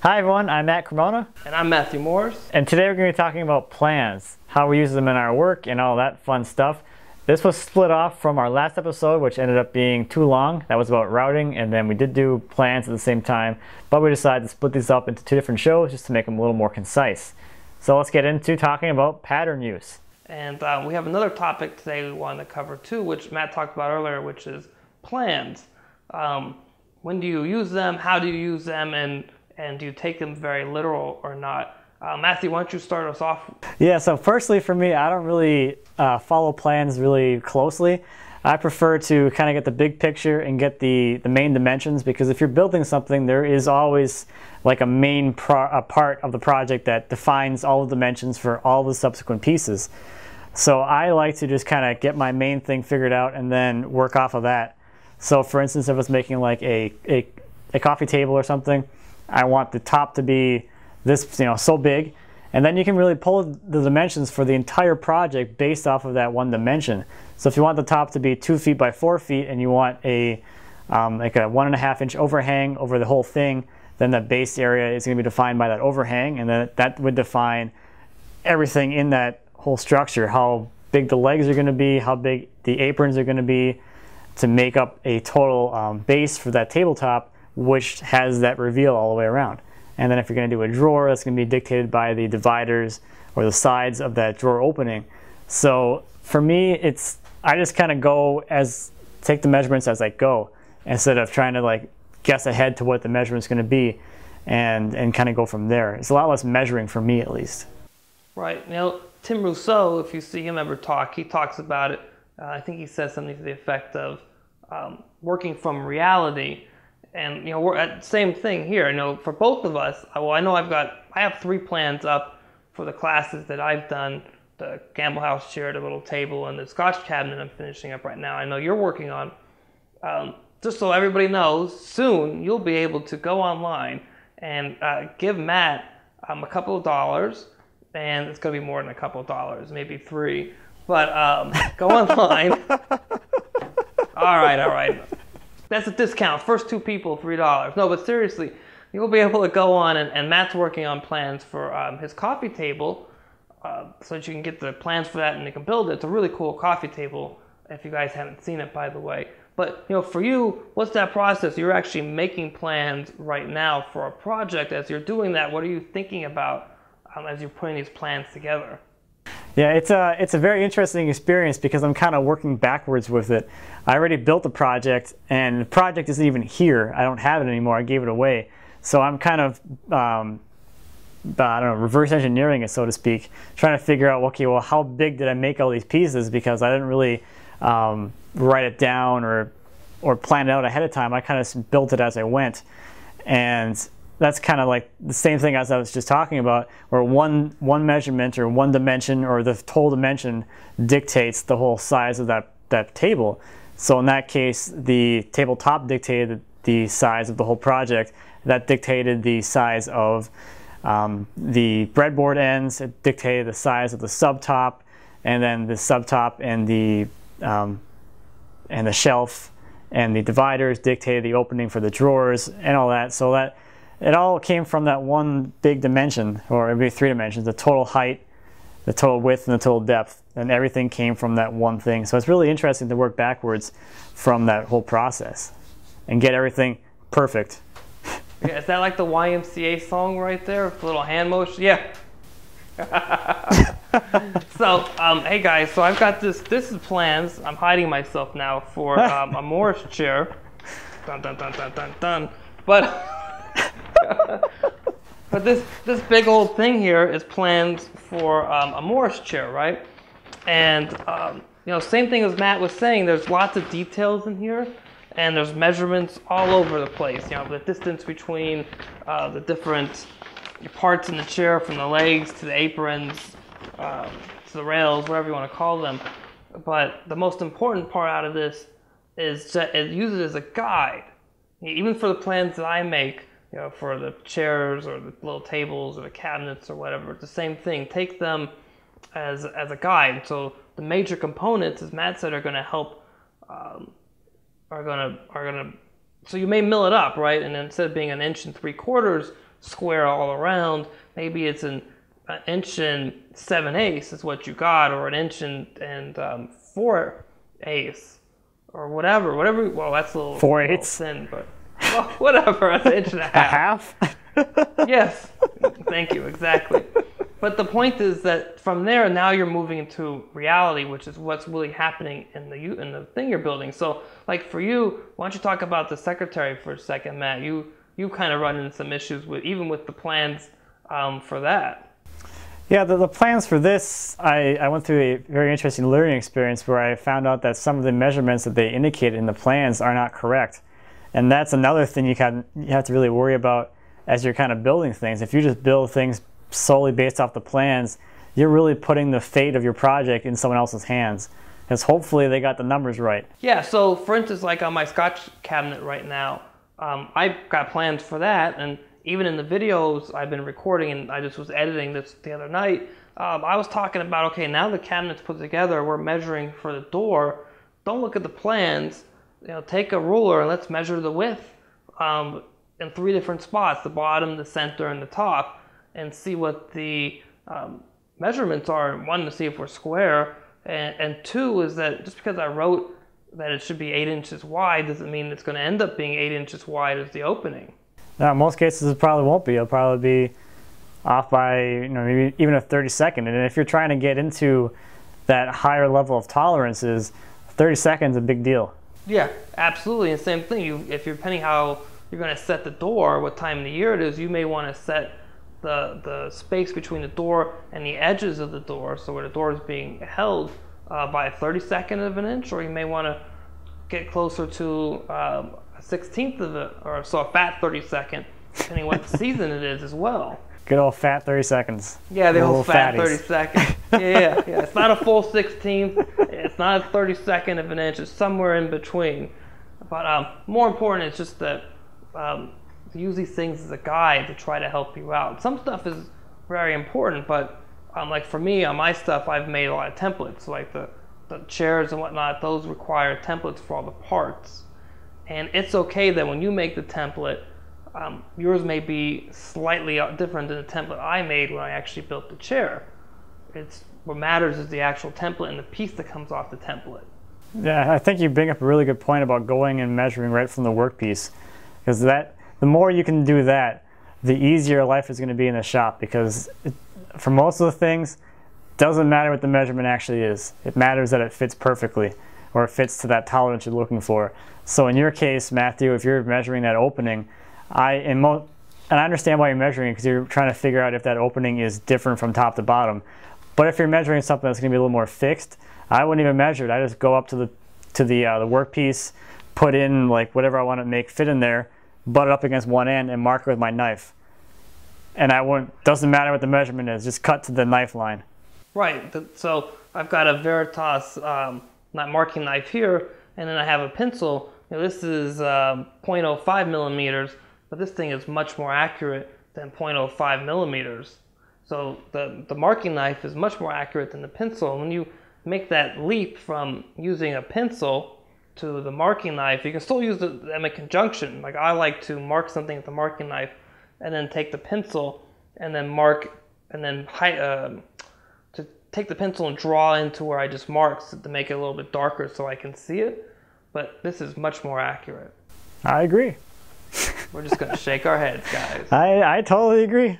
Hi everyone, I'm Matt Cremona. And I'm Matthew Morris. And today we're going to be talking about plans, how we use them in our work and all that fun stuff. This was split off from our last episode, which ended up being too long. That was about routing, and then we did do plans at the same time, but we decided to split these up into two different shows just to make them a little more concise. So let's get into talking about pattern use. And we have another topic today we wanted to cover too, which Matt talked about earlier, which is plans. When do you use them? How do you use them? And do you take them very literal or not? Matthew, why don't you start us off? Yeah, so firstly for me, I don't really follow plans really closely. I prefer to kind of get the big picture and get the main dimensions, because if you're building something, there is always like a main part of the project that defines all the dimensions for all the subsequent pieces. So I like to just kind of get my main thing figured out and then work off of that. So for instance, if I was making like a coffee table or something, I want the top to be this, so big, and then you can really pull the dimensions for the entire project based off of that one dimension. So if you want the top to be 2 feet by 4 feet and you want like a 1.5 inch overhang over the whole thing, then the base area is going to be defined by that overhang, and then that would define everything in that whole structure, how big the legs are going to be, how big the aprons are going to be, to make up a total base for that tabletop, which has that reveal all the way around. And then if you're going to do a drawer, that's going to be dictated by the dividers or the sides of that drawer opening. So for me, I just kind of take the measurements as I go, instead of trying to like guess ahead to what the measurement's going to be and kind of go from there. It's a lot less measuring for me, at least. Right. Tim Rousseau, if you see him ever talk, he talks about it. I think he says something to the effect of working from reality. And we're at the same thing here. For both of us, I have 3 plans up for the classes that I've done: the Gamble House chair, the little table, and the Scotch cabinet I'm finishing up right now. I know you're working on. Just so everybody knows, soon you'll be able to go online and give Matt a couple of dollars, and it's going to be more than a couple of dollars, maybe 3. But go online. All right. That's a discount. First 2 people, $3. No, but seriously, you'll be able to go on, and Matt's working on plans for his coffee table, so that you can get the plans for that and you can build it. It's a really cool coffee table, if you guys haven't seen it, by the way. But for you, what's that process? You're actually making plans right now for a project. As you're doing that, what are you thinking about as you're putting these plans together? Yeah, it's a very interesting experience, because I'm kind of working backwards with it. I already built the project, and the project isn't even here. I don't have it anymore. I gave it away. So I'm kind of, I don't know, reverse engineering it, so to speak, trying to figure out, okay, well, how big did I make all these pieces? Because I didn't really write it down or plan it out ahead of time. I kind of built it as I went. And that's kind of like the same thing as I was just talking about, where one measurement or one dimension or the total dimension dictates the whole size of that table. So in that case, the tabletop dictated the size of the whole project. That dictated the size of the breadboard ends. It dictated the size of the subtop, and then the subtop and the shelf and the dividers dictated the opening for the drawers and all that. So that it all came from that one big dimension, or maybe 3 dimensions: the total height, the total width, and the total depth. And everything came from that one thing. So it's really interesting to work backwards from that whole process and get everything perfect. Yeah, is that like the YMCA song right there with the little hand motion? Yeah. So, hey guys, so I've got this is plans. I'm hiding myself now for a Morris chair. Dun, dun, dun, dun, dun, dun. But this big old thing here is plans for a Morris chair, right? And same thing as Matt was saying. There's lots of details in here, and there's measurements all over the place. The distance between the different parts in the chair, from the legs to the aprons to the rails, whatever you want to call them. But the most important part out of this is that it uses it as a guide. Even for the plans that I make, for the chairs or the little tables or the cabinets or whatever, it's the same thing. Take them as a guide. So the major components, as Matt said, are going to help, so you may mill it up, right? And instead of being 1 3/4, square all around. Maybe it's an inch and 7/8 is what you got, or an inch and 4/8, or whatever. Well, that's a little 4/8 thin, but well, whatever. That's an inch and a half. A half? Yes, thank you, exactly. But the point is that from there, now you're moving into reality, which is what's really happening in the thing you're building. So, like for you, why don't you talk about the secretary for a second, Matt? You kind of run into some issues even with the plans for that. Yeah, the plans for this, I went through a very interesting learning experience where I found out that some of the measurements that they indicated in the plans are not correct. And that's another thing you have to really worry about as you're kind of building things. If you just build things solely based off the plans, you're really putting the fate of your project in someone else's hands, because hopefully they got the numbers right. Yeah, so for instance, like on my Scotch cabinet right now, I've got plans for that, and even in the videos I've been recording, and I just was editing this the other night, I was talking about, okay, now the cabinet's put together, we're measuring for the door. Don't look at the plans, take a ruler and let's measure the width in 3 different spots, the bottom, the center, and the top, and see what the measurements are. 1, to see if we're square, and 2 is that just because I wrote that it should be 8 inches wide doesn't mean it's going to end up being 8 inches wide as the opening. Now, in most cases it probably won't be. It'll probably be off by maybe even a 32nd. And if you're trying to get into that higher level of tolerances, 30 seconds is a big deal. Yeah, absolutely. And same thing, if you're depending how you're going to set the door, what time of the year it is, you may want to set the space between the door and the edges of the door, so where the door is being held by a 32nd of an inch, or you may want to get closer to a 1/16 of it, or so a fat 32nd, depending what season it is as well. Good old fat 30 seconds. Yeah, the old fat fatties. 32nd. Yeah. It's not a full 16th. It's not a 32nd of an inch. It's somewhere in between. But more important, it's just that use these things as a guide to try to help you out. Some stuff is very important, but like for me, on my stuff, I've made a lot of templates. Like the chairs and whatnot, those require templates for all the parts. And it's okay that when you make the template, yours may be slightly different than the template I made when I actually built the chair. What matters is the actual template and the piece that comes off the template. Yeah, I think you bring up a really good point about going and measuring right from the workpiece, because the more you can do that, the easier life is going to be in the shop, because for most of the things, it doesn't matter what the measurement actually is. It matters that it fits perfectly, or it fits to that tolerance you're looking for. So in your case, Matthew, if you're measuring that opening, and I understand why you're measuring, because you're trying to figure out if that opening is different from top to bottom. But if you're measuring something that's going to be a little more fixed, I wouldn't even measure it. I just go up to the workpiece, put in like whatever I want to make fit in there, butt it up against one end, and mark it with my knife. And doesn't matter what the measurement is, just cut to the knife line. Right. So I've got a Veritas marking knife here, and then I have a pencil. This is 0.05 millimeters, but this thing is much more accurate than 0.05 millimeters. So the marking knife is much more accurate than the pencil. When you make that leap from using a pencil to the marking knife, you can still use them in conjunction. Like I like to mark something with the marking knife and then take the pencil and then mark, and then to take the pencil and draw into where I just marked to make it a little bit darker so I can see it. But this is much more accurate. I agree. We're just going to shake our heads, guys. I totally agree.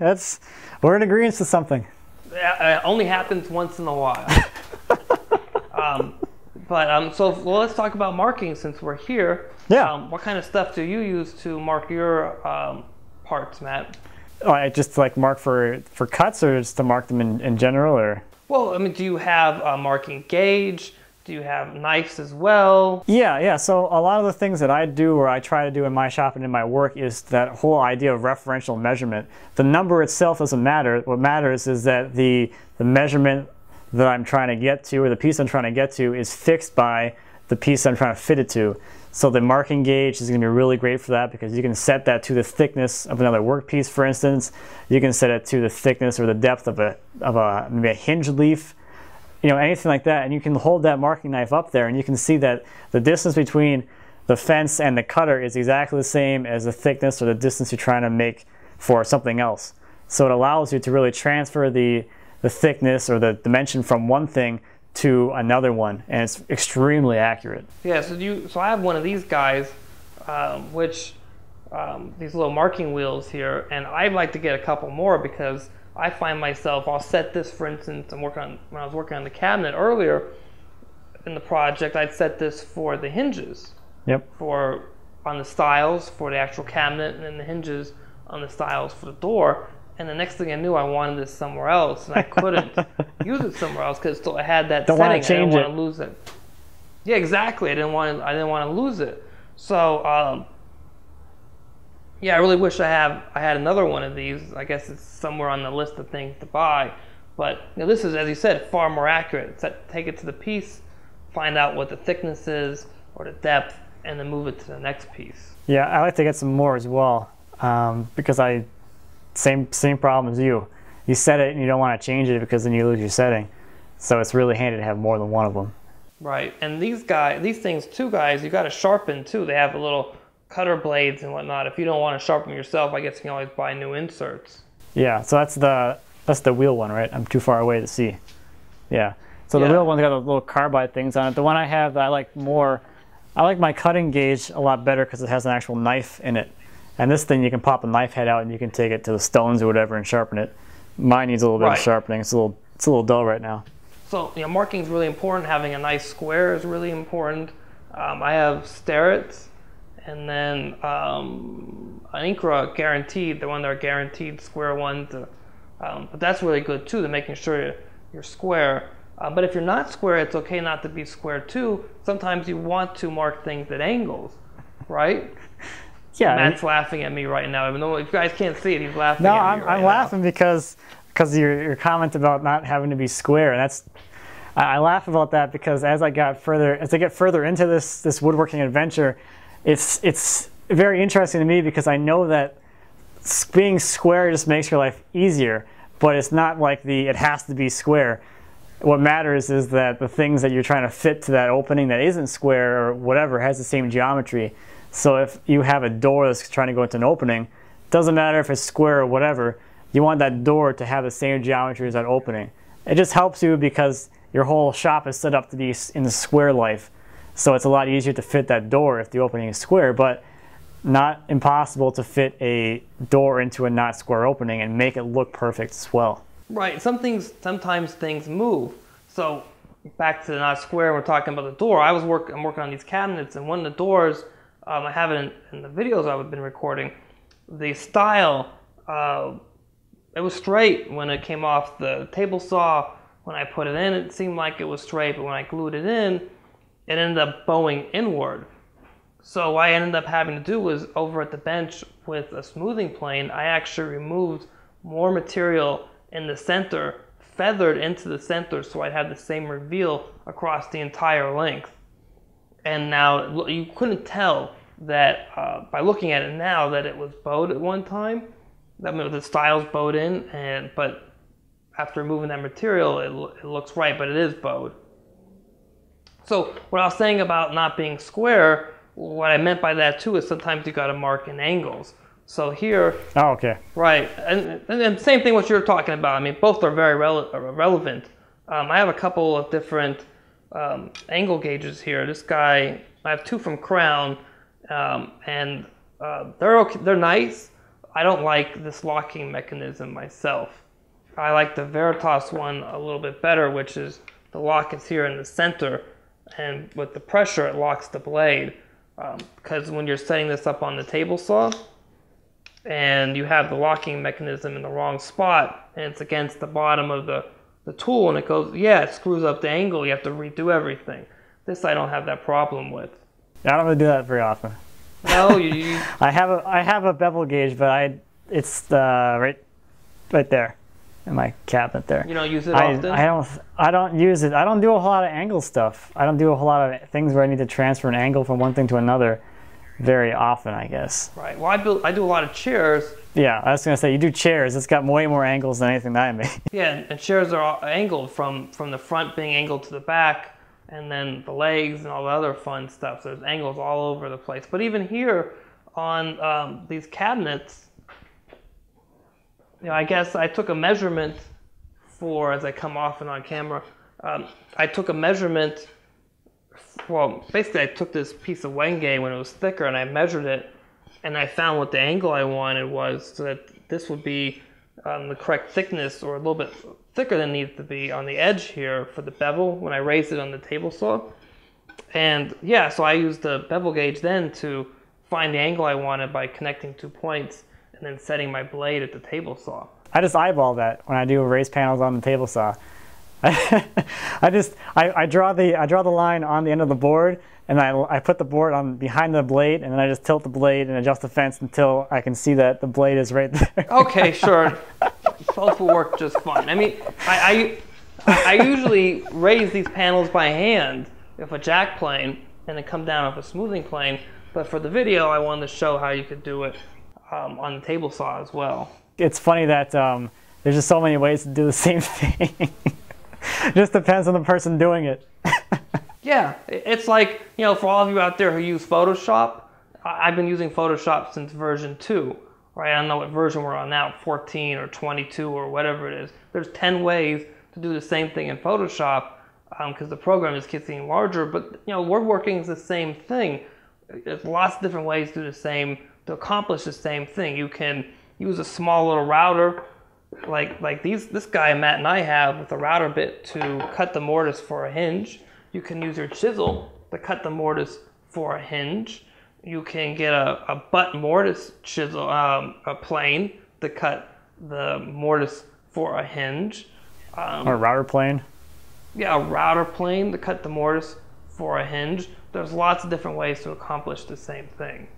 We're in agreement to something. It only happens once in a while. So let's talk about marking since we're here. Yeah. What kind of stuff do you use to mark your parts, Matt? Oh, I just like mark for cuts, or just to mark them in general, or? Well, I mean, do you have a marking gauge? Do you have knives as well? Yeah. So a lot of the things that I do, or I try to do in my shop and in my work, is that whole idea of referential measurement. The number itself doesn't matter. What matters is that the measurement that I'm trying to get to, or the piece I'm trying to get to, is fixed by the piece I'm trying to fit it to. So the marking gauge is going to be really great for that, because you can set that to the thickness of another workpiece, for instance. You can set it to the thickness or the depth of maybe a hinge leaf, anything like that. And you can hold that marking knife up there, and you can see that the distance between the fence and the cutter is exactly the same as the thickness or the distance you're trying to make for something else. So it allows you to really transfer the thickness or the dimension from one thing to another one, and it's extremely accurate. Yeah, so I have one of these guys, these little marking wheels here, and I'd like to get a couple more because I find myself, I'll set this, for instance, when I was working on the cabinet earlier in the project, I'd set this for the hinges. Yep. On the stiles for the actual cabinet, and then the hinges on the stiles for the door. And the next thing I knew, I wanted this somewhere else, and I couldn't use it somewhere else because I had that setting. I didn't want to lose it. Yeah, exactly. I didn't want to lose it. So, yeah, I really wish I had another one of these. I guess it's somewhere on the list of things to buy. But this is, as you said, far more accurate. Take it to the piece, find out what the thickness is or the depth, and then move it to the next piece. Yeah, I like to get some more as well, because same problem as you. You set it and you don't want to change it because then you lose your setting. So it's really handy to have more than one of them. Right, and these things too, guys, you got to sharpen too. They have a little cutter blades and whatnot. If you don't want to sharpen yourself, I guess you can always buy new inserts. Yeah, so that's the wheel one, right? I'm too far away to see. Yeah. So the wheel one's got the little carbide things on it. The one I have that I like more, I like my cutting gauge a lot better because it has an actual knife in it. And this thing, you can pop a knife head out and you can take it to the stones or whatever and sharpen it. Mine needs a little bit of sharpening. It's a little dull right now. So marking is really important. Having a nice square is really important. I have Starrett's, and then an Incra guaranteed. The one that are guaranteed square ones. But that's really good too. To making sure you're square. But if you're not square, it's okay not to be square too. Sometimes you want to mark things at angles, right? Yeah, Matt's laughing at me right now. Even though if you guys can't see it, he's laughing at me I'm laughing because your comment about not having to be square, and I laugh about that because as I get further into this woodworking adventure, it's very interesting to me because I know that being square just makes your life easier, but it's not like it has to be square. What matters is that the things that you're trying to fit to that opening that isn't square or whatever has the same geometry. So if you have a door that's trying to go into an opening, doesn't matter if it's square or whatever, you want that door to have the same geometry as that opening. It just helps you because your whole shop is set up to be in the square life. So it's a lot easier to fit that door if the opening is square, but not impossible to fit a door into a not square opening and make it look perfect as well. Right, sometimes things move. So back to the not square, we're talking about the door. I'm working on these cabinets, and one of the doors, I have it in the videos I've been recording. The style, it was straight when it came off the table saw. When I put it in, it seemed like it was straight, but when I glued it in, it ended up bowing inward. So what I ended up having to do was, over at the bench with a smoothing plane, I actually removed more material in the center, feathered into the center, so I'd have the same reveal across the entire length. And now you couldn't tell that by looking at it now that it was bowed at one time. I mean, the style's bowed in, but after removing that material, it looks right, but it is bowed. So what I was saying about not being square, what I meant by that too is sometimes you got to mark in angles. So here, oh, okay, right, and same thing what you're talking about. I mean, both are very relevant. I have a couple of different angle gauges here. This guy, I have two from Crown, and they're okay, they're nice. I don't like this locking mechanism myself. I like the Veritas one a little bit better, which is the lock is here in the center, and with the pressure it locks the blade. Because when you're setting this up on the table saw, and you have the locking mechanism in the wrong spot, and it's against the bottom of the tool, and it goes, it screws up the angle. You have to redo everything. This I don't have that problem with. I don't really do that very often. No, you I have a bevel gauge, but it's right there in my cabinet there. You don't use it often? I don't use it. I don't do a whole lot of angle stuff. I don't do a whole lot of things where I need to transfer an angle from one thing to another very often, I guess. Right. Well, I do a lot of chairs. Yeah, I was going to say, you do chairs. It's got way more angles than anything that I make. Yeah, and chairs are angled from the front being angled to the back, and then the legs and all the other fun stuff. So there's angles all over the place. But even here on these cabinets, I guess I took a measurement for, as I come off and on camera, I took a measurement, well, basically I took this piece of Wenge when it was thicker and I measured it, and I found what the angle I wanted was, so that this would be the correct thickness, or a little bit thicker than it needs to be on the edge here for the bevel when I raised it on the table saw. And yeah, so I used the bevel gauge then to find the angle I wanted by connecting 2 points and then setting my blade at the table saw. I just eyeball that when I do raised panels on the table saw. I draw the line on the end of the board, and I put the board on behind the blade, and then I just tilt the blade and adjust the fence until I can see that the blade is right there. Okay, sure. Both will work just fine. I mean, I usually raise these panels by hand with a jack plane and then come down with a smoothing plane, but for the video I wanted to show how you could do it on the table saw as well. It's funny that there's just so many ways to do the same thing. It just depends on the person doing it. Yeah, it's like, for all of you out there who use Photoshop, I've been using Photoshop since version 2, right? I don't know what version we're on now, 14 or 22 or whatever it is. There's 10 ways to do the same thing in Photoshop because the program is getting larger, but we're working the same thing. There's lots of different ways to accomplish the same thing. You can use a small little router like this guy Matt and I have with a router bit to cut the mortise for a hinge. You can use your chisel to cut the mortise for a hinge. You can get a butt mortise chisel, a plane to cut the mortise for a hinge. Or a router plane. Yeah, a router plane to cut the mortise for a hinge. There's lots of different ways to accomplish the same thing.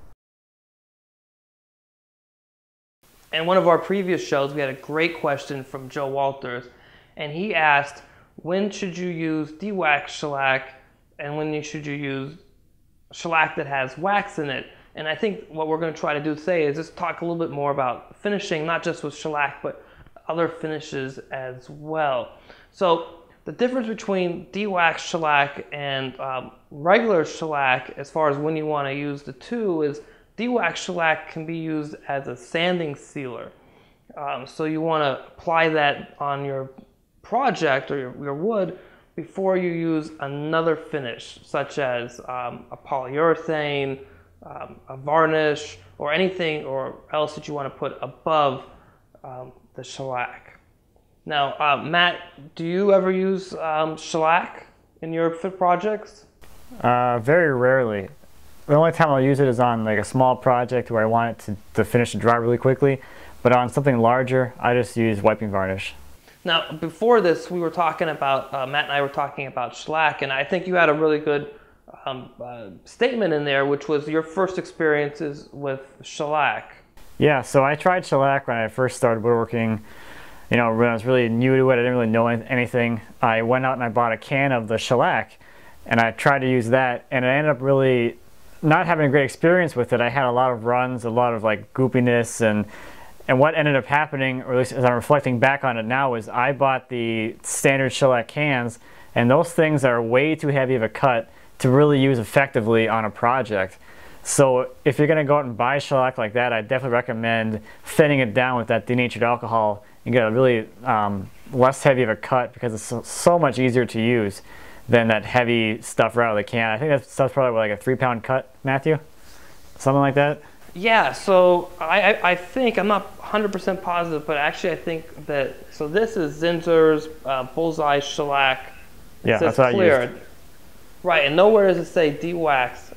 In one of our previous shows, we had a great question from Joe Walters, and he asked, when should you use de-wax shellac and when should you use shellac that has wax in it? And I think what we're going to try to do today is just talk a little bit more about finishing, not just with shellac, but other finishes as well. So the difference between de-wax shellac and regular shellac, as far as when you want to use the two, is de-wax shellac can be used as a sanding sealer. So you want to apply that on your project or your wood before you use another finish, such as a polyurethane, a varnish, or anything or else that you want to put above the shellac. Now, Matt, do you ever use shellac in your fit projects? Very rarely. The only time I'll use it is on like a small project where I want it to finish and dry really quickly. But on something larger, I just use wiping varnish. Now, before this, we were talking about, Matt and I were talking about shellac, and I think you had a really good statement in there, which was your first experiences with shellac. Yeah, so I tried shellac when I first started woodworking. When I was really new to it, I didn't really know anything. I went out and I bought a can of the shellac, and I tried to use that, and I ended up really not having a great experience with it. I had a lot of runs, a lot of like goopiness, and what ended up happening, or at least as I'm reflecting back on it now, is I bought the standard shellac cans, and those things are way too heavy of a cut to really use effectively on a project. So if you're going to go out and buy shellac like that, I definitely recommend thinning it down with that denatured alcohol and get a really less heavy of a cut, because it's so much easier to use than that heavy stuff right out of the can. I think that stuff's probably like a 3-pound cut, Matthew? Something like that? Yeah, so I think, I'm not 100% positive, but actually I think that, so this is Zinsser's Bullseye shellac. Yeah, that's what I used. Right, and nowhere does it say de-wax.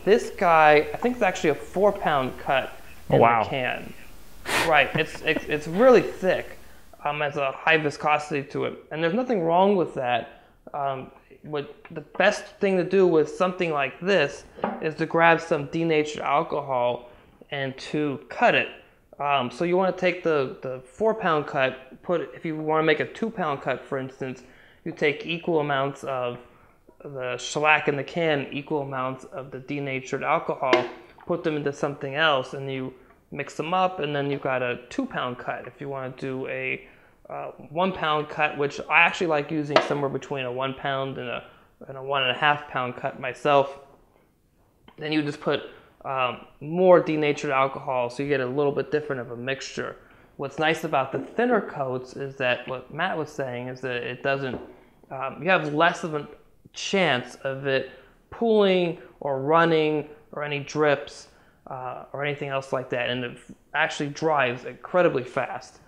This guy, I think it's actually a 4-pound cut in the can. Right, it's really thick. Has a high viscosity to it, and there's nothing wrong with that. The best thing to do with something like this is to grab some denatured alcohol and to cut it. So you want to take the 4-pound cut, if you want to make a 2-pound cut, for instance, you take equal amounts of the shellac in the can, equal amounts of the denatured alcohol, put them into something else, and you mix them up, and then you've got a 2-pound cut. If you want to do a 1-pound cut, which I actually like using somewhere between a 1-pound and a 1.5-pound cut myself, then you just put more denatured alcohol, so you get a little bit different of a mixture. what's nice about the thinner coats is that what Matt was saying is that it doesn't, you have less of a chance of it pooling or running or any drips or anything else like that, and it actually dries incredibly fast.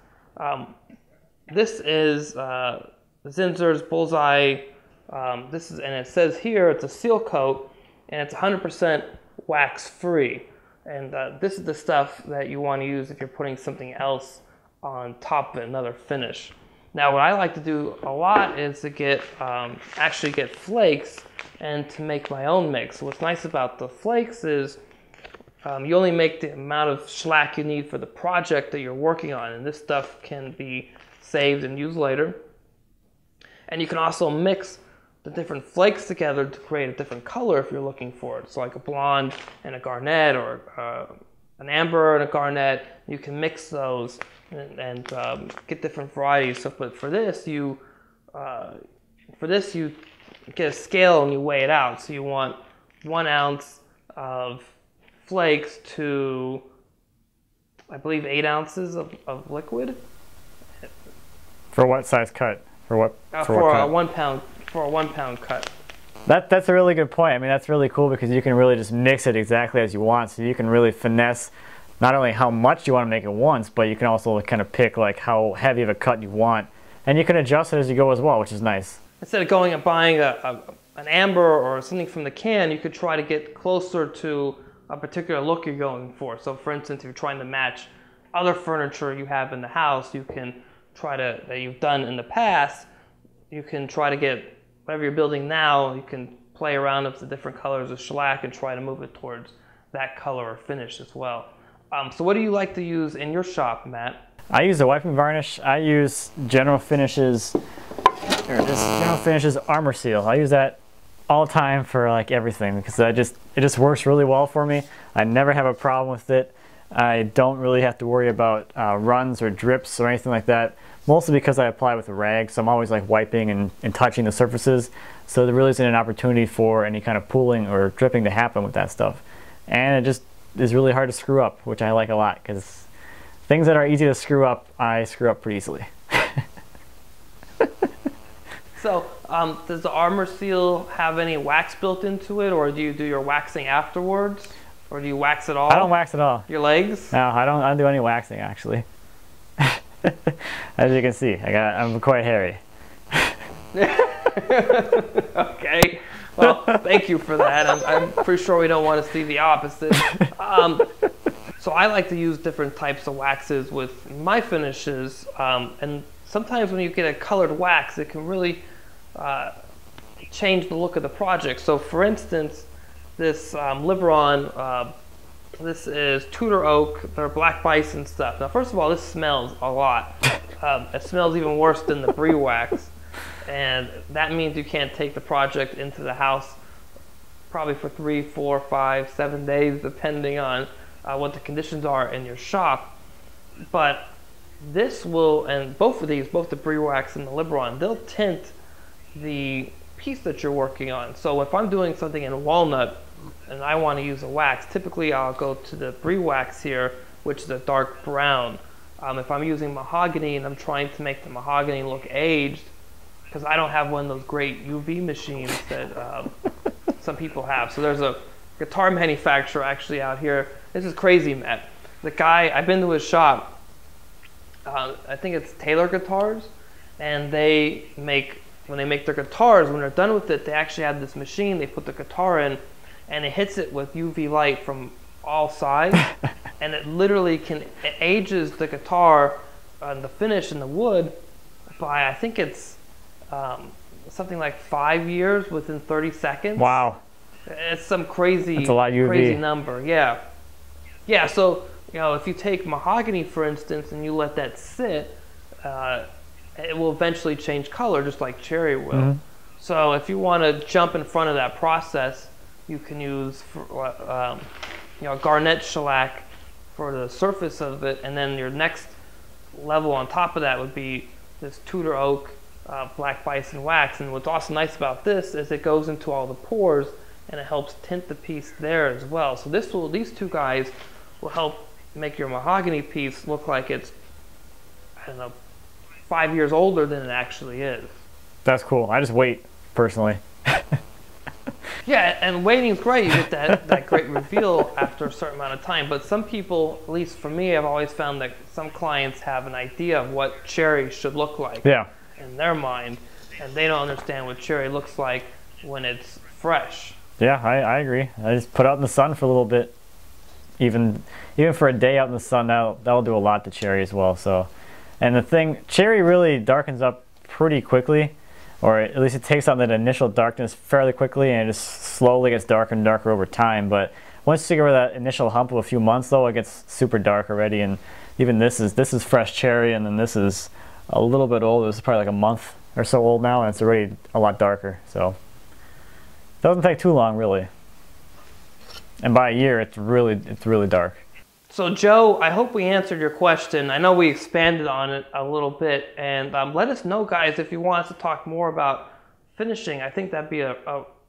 This is Zinsser's Bullseye. And it says here it's a seal coat, and it's 100% wax free. And this is the stuff that you want to use if you're putting something else on top of it, another finish. Now, what I like to do a lot is to actually get flakes and to make my own mix. So what's nice about the flakes is you only make the amount of shellac you need for the project that you're working on, and this stuff can be saved and used later. And you can also mix the different flakes together to create a different color if you're looking for it. So like a blonde and a garnet, or an amber and a garnet. You can mix those and get different varieties. So, but for this you get a scale and you weigh it out. So you want 1 ounce of flakes to, I believe, 8 ounces of liquid. For what size cut? For what? For a 1 pound. For a 1 pound cut. That's a really good point. I mean, that's really cool because you can really just mix it exactly as you want. So you can really finesse not only how much you want to make it once, but you can also kind of pick like how heavy of a cut you want, and you can adjust it as you go as well, which is nice. Instead of going and buying an amber or something from the can, you could try to get closer to a particular look you're going for. So, for instance, if you're trying to match other furniture you have in the house, you can try to that you've done in the past. You can try to get whatever you're building now, you can play around with the different colors of shellac and try to move it towards that color or finish as well. So what do you like to use in your shop, Matt? I use a wiping varnish. I use General Finishes, General Finishes Armor Seal. I use that all the time for like everything because it just works really well for me. I never have a problem with it. I don't really have to worry about runs or drips or anything like that. Mostly because I apply with a rag, so I'm always like wiping and touching the surfaces, so there really isn't an opportunity for any kind of pooling or dripping to happen with that stuff. And it just is really hard to screw up, which I like a lot, because things that are easy to screw up, I screw up pretty easily. So, does the Armor Seal have any wax built into it, or do you do your waxing afterwards? Or do you wax it all? I don't wax at all. Your legs? No, I don't do any waxing, actually. As you can see, I'm quite hairy. Okay. Well, thank you for that. I'm pretty sure we don't want to see the opposite. So I like to use different types of waxes with my finishes. And sometimes when you get a colored wax, it can really change the look of the project. So for instance, this Liberon, this is Tudor Oak, they're Black Bison stuff. Now, first of all, this smells a lot. It smells even worse than the Brie wax. And that means you can't take the project into the house probably for 3, 4, 5, 7 days, depending on what the conditions are in your shop. But this will, and both of these, both the Brie wax and the Liberon, they'll tint the piece that you're working on. So if I'm doing something in walnut and I want to use a wax, typically I'll go to the Brie wax here, which is a dark brown. If I'm using mahogany and I'm trying to make the mahogany look aged, because I don't have one of those great UV machines that some people have. So there's a guitar manufacturer actually out here. This is crazy, Matt. The guy, I've been to his shop, I think it's Taylor Guitars, and they make, when they make their guitars, when they're done with it, they actually have this machine, they put the guitar in, and it hits it with UV light from all sides, and it literally it ages the guitar and the finish and the wood by, I think it's something like 5 years within 30 seconds. Wow. It's some crazy, that's a lot UV. Crazy number. Yeah. Yeah, so, you know, if you take mahogany, for instance, and you let that sit, it will eventually change color, just like cherry will. Mm-hmm. So if you want to jump in front of that process, you can use, garnet shellac for the surface of it, and then your next level on top of that would be this Tudor Oak Black Bison wax. And what's also nice about this is it goes into all the pores, and it helps tint the piece there as well. So these two guys will help make your mahogany piece look like it's I don't know, 5 years older than it actually is. That's cool. I just wait, personally. Yeah, and waiting's great. You get that great reveal after a certain amount of time. But some people, at least for me, I've always found that some clients have an idea of what cherry should look like in their mind, and they don't understand what cherry looks like when it's fresh. Yeah, I agree. I just put it out in the sun for a little bit. Even for a day out in the sun, that'll do a lot to cherry as well. So, and the thing, cherry really darkens up pretty quickly. Or at least it takes on that initial darkness fairly quickly, and it just slowly gets darker and darker over time. But once you get over that initial hump of a few months, though, it gets super dark already. And even this is fresh cherry, and then this is a little bit old. This is probably like a month or so old now, and it's already a lot darker. So it doesn't take too long, really. And by a year, it's really dark. So Joe, I hope we answered your question. I know we expanded on it a little bit, and let us know, guys, if you want us to talk more about finishing. I think that'd be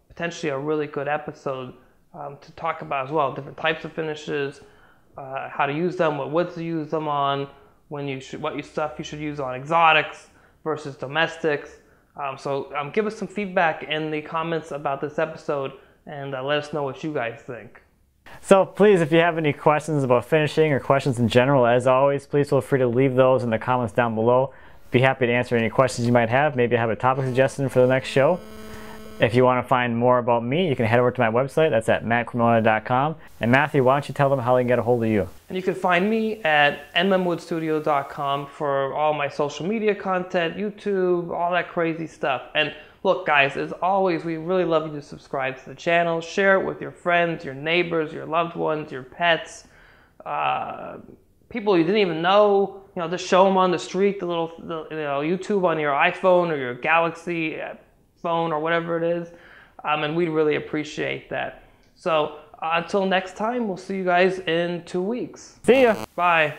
potentially a really good episode to talk about as well. Different types of finishes, how to use them, what woods to use them on, what stuff you should use on exotics versus domestics. So give us some feedback in the comments about this episode, and let us know what you guys think. So please, if you have any questions about finishing or questions in general, as always, please feel free to leave those in the comments down below. Be happy to answer any questions you might have. Maybe have a topic suggestion for the next show. If you want to find more about me, you can head over to my website. That's at mattcremona.com. And Matthew, why don't you tell them how they can get a hold of you? And you can find me at nmmwoodstudio.com for all my social media content, YouTube, all that crazy stuff. And look, guys, as always, we really love you to subscribe to the channel. Share it with your friends, your neighbors, your loved ones, your pets, people you didn't even know. You know, just show them on the street, the YouTube on your iPhone or your Galaxy phone or whatever it is. And we'd really appreciate that. So until next time, we'll see you guys in 2 weeks. See ya. Bye.